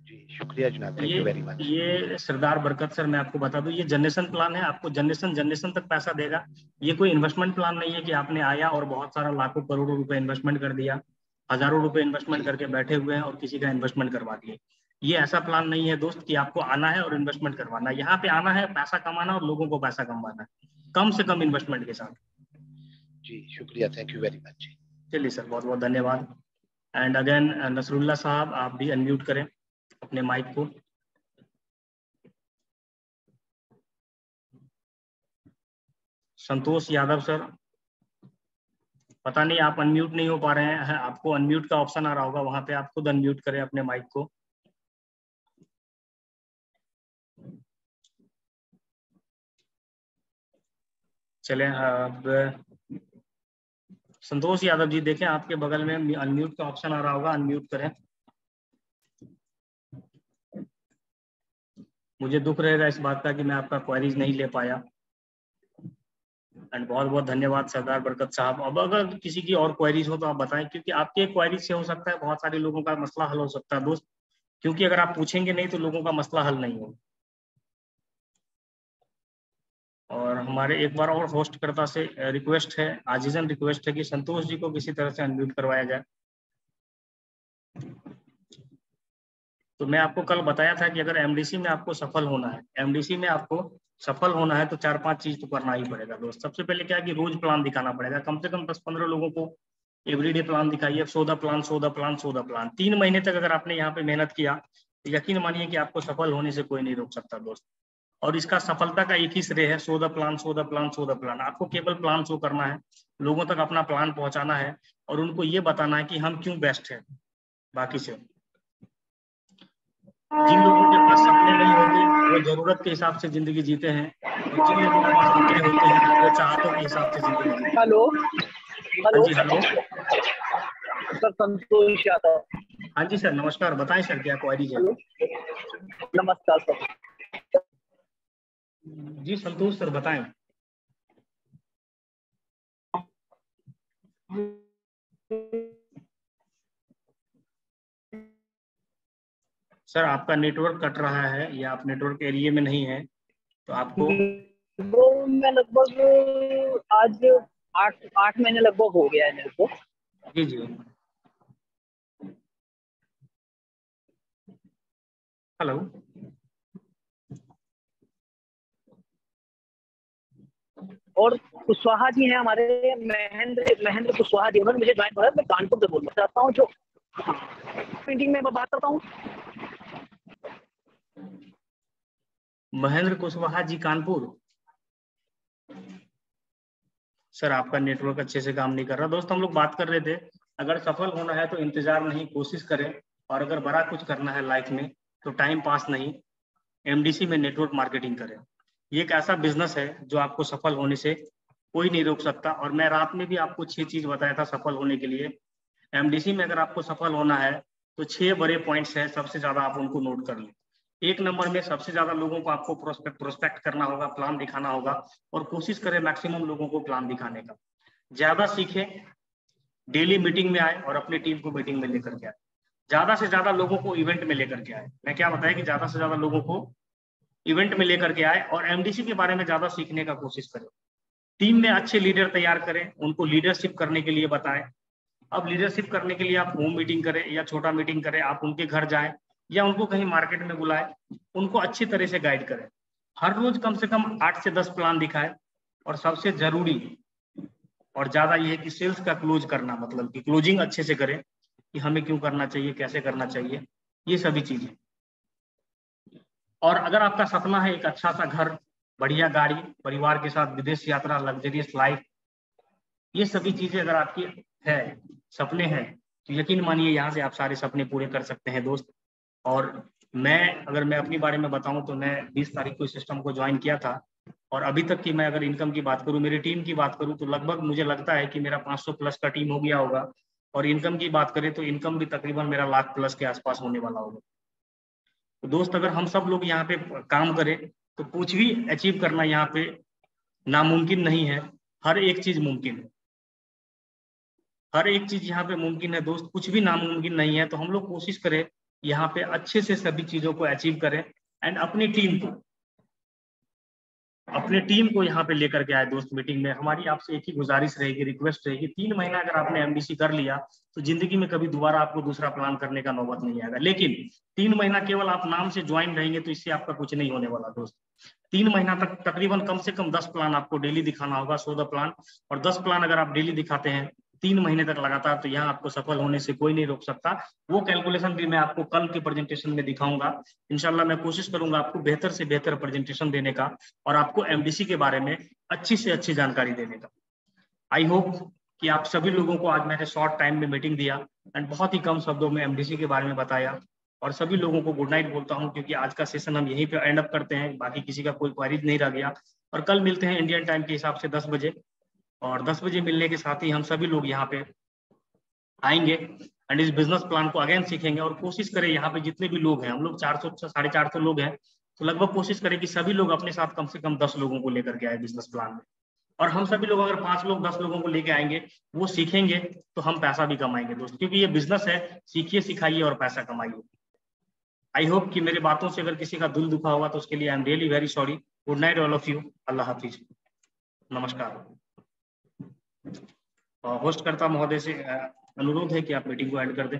Speaker 6: जी शुक्रिया जनाब, थैंक यू वेरी मच।
Speaker 1: ये सरदार बरकत सर, मैं आपको बता दूं, ये जनरेशन प्लान है, आपको जनरेशन जनरेशन तक पैसा देगा। ये कोई इन्वेस्टमेंट प्लान नहीं है कि आपने आया और बहुत सारा लाखों करोड़ों रुपए इन्वेस्टमेंट कर दिया, हजारों रुपए इन्वेस्टमेंट करके बैठे हुए हैं और किसी का इन्वेस्टमेंट करवा दिए। ये ऐसा प्लान नहीं है दोस्त कि आपको आना है और इन्वेस्टमेंट करवाना है। यहाँ पे आना है, पैसा कमाना और लोगों को पैसा कमवाना है, कम से कम इन्वेस्टमेंट के साथ।
Speaker 6: जी शुक्रिया, थैंक यू वेरी मच।
Speaker 1: चलिए सर, बहुत बहुत धन्यवाद। एंड अगेन नसरुल्ला साहब, आप भी अनम्यूट करें अपने माइक को। संतोष यादव सर, पता नहीं आप अनम्यूट नहीं हो पा रहे हैं, आपको अनम्यूट का ऑप्शन आ रहा होगा, वहां पे आप खुद अनम्यूट करें अपने माइक को। चले अब संतोष यादव जी, देखें आपके बगल में अनम्यूट का ऑप्शन आ रहा होगा, अनम्यूट करें। मुझे दुख रहेगा इस बात का कि मैं आपका क्वेरीज नहीं ले पाया। एंड बहुत बहुत धन्यवाद सरदार बरकत साहब। अब अगर किसी की और क्वेरीज हो तो आप बताएं, क्योंकि आपके क्वेरीज से हो सकता है बहुत सारे लोगों का मसला हल हो सकता है दोस्त, क्योंकि अगर आप पूछेंगे नहीं तो लोगों का मसला हल नहीं होगा। और हमारे एक बार और होस्ट करता से रिक्वेस्ट है, आजीजन रिक्वेस्ट है कि संतोष जी को किसी तरह से अनम्यूट करवाया जाए। तो मैं आपको कल बताया था कि अगर एमडीसी में आपको सफल होना है, एमडीसी में आपको सफल होना है तो 4-5 चीज तो करना ही पड़ेगा दोस्त। सबसे पहले क्या है कि रोज प्लान दिखाना पड़ेगा, कम से कम 10-15 लोगों को एवरीडे प्लान दिखाइए। 100 प्लान 100 प्लान 100 प्लान 3 महीने तक अगर आपने यहाँ पे मेहनत किया तो यकीन मानिए कि आपको सफल होने से कोई नहीं रोक सकता दोस्त। और इसका सफलता का एक ही श्रेय है, 100 प्लान 100 प्लान 100 प्लान। आपको केवल प्लान शो करना है, लोगों तक अपना प्लान पहुंचाना है और उनको ये बताना है कि हम क्यों बेस्ट है बाकी से। जिन लोगों के पास सपने नहीं होते वो जरूरत के हिसाब से जिंदगी जीते हैं, और जिन लोगों के पास सपने होते हैं वो चाहतों के हिसाब से जिंदगी जीते हैं।
Speaker 7: हेलो
Speaker 1: हाँ जी, हेलो
Speaker 7: सर, संतोष यादव।
Speaker 1: हाँ जी सर, नमस्कार, बताएं सर क्या क्वेरी है।
Speaker 7: नमस्कार सर।
Speaker 1: जी संतोष सर बताएं। सर आपका नेटवर्क कट रहा है या आप नेटवर्क एरिया में नहीं है, तो आपको
Speaker 7: मैं लगभग आज 8 महीने लगभग हो गया है मेरे को।
Speaker 1: जी जी, हेलो
Speaker 7: और कुशवाहा जी हैं हमारे, महेंद्र कुशवाहा जी, मुझे ज्वाइन करा। मैं कानपुर से बोलना चाहता हूँ, जो मीटिंग में बात करता हूँ।
Speaker 1: महेंद्र कुशवाहा जी, कानपुर। सर आपका नेटवर्क अच्छे से काम नहीं कर रहा। दोस्त हम लोग बात कर रहे थे, अगर सफल होना है तो इंतजार नहीं, कोशिश करें, और अगर बड़ा कुछ करना है लाइफ में तो टाइम पास नहीं, एमडीसी में नेटवर्क मार्केटिंग करें। ये एक ऐसा बिजनेस है जो आपको सफल होने से कोई नहीं रोक सकता। और मैं रात में भी आपको 6 चीज बताया था सफल होने के लिए। एमडीसी में अगर आपको सफल होना है तो 6 बड़े पॉइंट्स हैं, सबसे ज्यादा आप उनको नोट कर लें। 1 नंबर में सबसे ज्यादा लोगों को आपको प्रोस्पेक्ट करना होगा, प्लान दिखाना होगा, और कोशिश करें मैक्सिमम लोगों को प्लान दिखाने का। ज्यादा सीखें, डेली मीटिंग में आए और अपनी टीम को मीटिंग में लेकर के आए। ज्यादा से ज्यादा लोगों को इवेंट में लेकर के आए। मैं क्या बताया कि ज्यादा से ज्यादा लोगों को इवेंट में लेकर के आए और एमडीसी के बारे में ज्यादा सीखने का कोशिश करें। टीम में अच्छे लीडर तैयार करें, उनको लीडरशिप करने के लिए बताएं। अब लीडरशिप करने के लिए आप होम मीटिंग करें या छोटा मीटिंग करें, आप उनके घर जाएं या उनको कहीं मार्केट में बुलाएं, उनको अच्छी तरह से गाइड करें। हर रोज कम से कम 8 से 10 प्लान दिखाएं। और सबसे जरूरी और ज्यादा ये है कि सेल्स का क्लोज करना, मतलब कि क्लोजिंग अच्छे से करें कि हमें क्यों करना चाहिए, कैसे करना चाहिए, ये सभी चीजें। और अगर आपका सपना है एक अच्छा सा घर, बढ़िया गाड़ी, परिवार के साथ विदेश यात्रा, लग्जरियस लाइफ, ये सभी चीजें अगर आपकी है, सपने हैं, तो यकीन मानिए यहाँ से आप सारे सपने पूरे कर सकते हैं दोस्त। और अगर मैं अपने बारे में बताऊं तो मैं 20 तारीख को इस सिस्टम को ज्वाइन किया था और अभी तक की मैं अगर इनकम की बात करूं, मेरी टीम की बात करूं, तो लगभग मुझे लगता है कि मेरा 500 प्लस का टीम हो गया होगा। और इनकम की बात करें तो इनकम भी तकरीबन मेरा लाख प्लस के आसपास होने वाला होगा। तो दोस्त अगर हम सब लोग यहाँ पे काम करें तो कुछ भी अचीव करना यहाँ पे नामुमकिन नहीं है, हर एक चीज मुमकिन है, हर एक चीज यहाँ पे मुमकिन है दोस्त, कुछ भी नामुमकिन नहीं है। तो हम लोग कोशिश करें यहाँ पे अच्छे से सभी चीजों को अचीव करें एंड अपने टीम को यहाँ पे लेकर के आए दोस्त। मीटिंग में हमारी आपसे एक ही गुजारिश रहेगी, रिक्वेस्ट रहेगी, 3 महीना अगर आपने एमडीसी कर लिया तो जिंदगी में कभी दोबारा आपको दूसरा प्लान करने का नौबत नहीं आएगा। लेकिन 3 महीना केवल आप नाम से ज्वाइन रहेंगे तो इससे आपका कुछ नहीं होने वाला दोस्त। 3 महीना तक तकरीबन कम से कम 10 प्लान आपको डेली दिखाना होगा, 100 प्लान। और 10 प्लान अगर आप डेली दिखाते हैं 3 महीने तक लगातार, तो यहाँ आपको सफल होने से कोई नहीं रोक सकता। वो कैलकुलेशन भी मैं आपको कल के प्रेजेंटेशन में दिखाऊंगा। इंशाल्लाह मैं कोशिश करूंगा आपको बेहतर से बेहतर प्रेजेंटेशन देने का और आपको एमडीसी के बारे में अच्छी से अच्छी जानकारी देने का। आई होप कि आप सभी लोगों को आज मैंने शॉर्ट टाइम में मीटिंग दिया एंड बहुत ही कम शब्दों में एमडीसी के बारे में बताया। और सभी लोगों को गुड नाइट बोलता हूं, क्योंकि आज का सेशन हम यहीं पे एंड अप करते हैं, बाकी किसी का कोई क्वेरीज नहीं रह गया। और कल मिलते हैं इंडियन टाइम के हिसाब से 10 बजे। और 10 बजे मिलने के साथ ही हम सभी लोग यहाँ पे आएंगे एंड इस बिजनेस प्लान को अगेन सीखेंगे। और कोशिश करें यहाँ पे जितने भी लोग हैं, हम लोग 400 450 लोग हैं, तो लगभग कोशिश करें कि सभी लोग अपने साथ कम से कम 10 लोगों को लेकर के आए बिजनेस प्लान में। और हम सभी लोग अगर 5 लोग 10 लोगों को लेके आएंगे, वो सीखेंगे तो हम पैसा भी कमाएंगे दोस्त, क्योंकि ये बिजनेस है, सीखिए सिखाइए और पैसा कमाइए। आई होप कि मेरी बातों से अगर किसी का दिल दुखा होगा तो उसके लिए I am really very sorry. Good night all of you, अल्लाह हाफिज, नमस्कार। होस्ट करता महोदय से अनुरोध है कि आप मीटिंग को एंड कर दें।